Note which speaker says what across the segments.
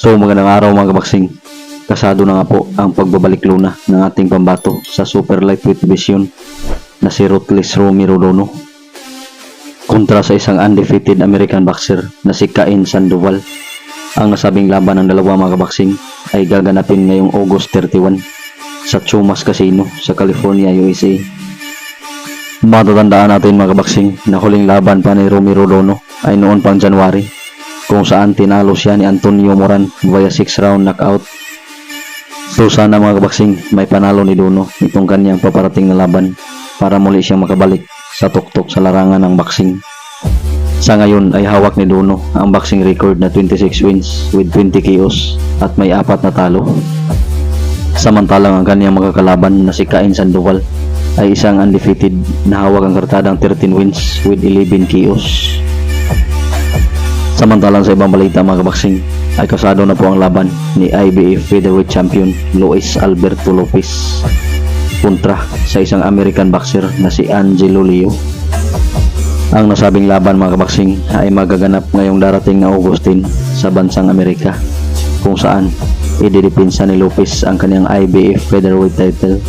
Speaker 1: So magandang araw mga kabaksing. Kasado na nga po ang pagbabalik luna ng ating pambato sa super lightweight division na si Ruthless Romy Rodonu kontra sa isang undefeated American boxer na si Cain Sandoval. Ang nasabing laban ng dalawa mga kabaksing ay gaganapin ngayong August 31 sa Chumas Casino sa California, USA. Matatandaan natin mga kabaksing na huling laban pa ni Romy Rodonu ay noon pang January, kung saan tinalo siya ni Antonio Moran via 6 round knockout. So sana mga kabaksing may panalo ni Dono itong kanyang paparating na laban para muli siyang makabalik sa tuktok sa larangan ng boxing. Sa ngayon ay hawak ni Dono ang boxing record na 26 wins with 20 KOs at may 4 na talo. Samantalang ang kanyang magkakalaban na si Cain Sandoval ay isang undefeated na hawak ang kartadang 13 wins with 11 KOs. Samantalang sa ibang balita mga kabaksing ay kasado na po ang laban ni IBF featherweight champion Luis Alberto Lopez kontra sa isang American boxer na si Angelo Leo. Ang nasabing laban mga kabaksing ay magaganap ngayong darating na Augustine sa bansang Amerika, kung saan ididipinsa ni Lopez ang kanyang IBF featherweight title.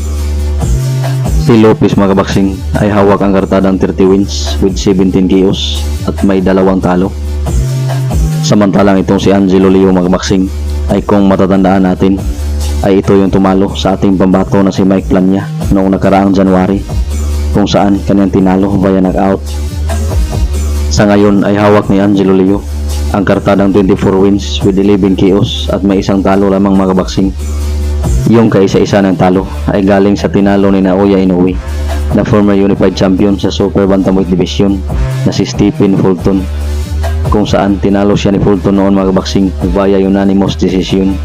Speaker 1: Si Lopez mga kabaksing ay hawak ang kartadang 30 wins with 17 KOs at may 2 talo. Samantalang itong si Angelo Leo mga kabaksing ay kung matatandaan natin ay ito yung tumalo sa ating pambato na si Mike Plania noong nakaraang January, kung saan kanyang tinalo via knockout. Sa ngayon ay hawak ni Angelo Leo ang kartadang 24 wins with 11 KOs at may 1 talo lamang mga kabaksing. Yung kaisa-isa ng talo ay galing sa tinalo ni Naoya Inoue na former unified champion sa super bantamweight division na si Stephen Fulton, kung saan tinalo siya ni Fulton noon mga kabaksing via unanimous decision.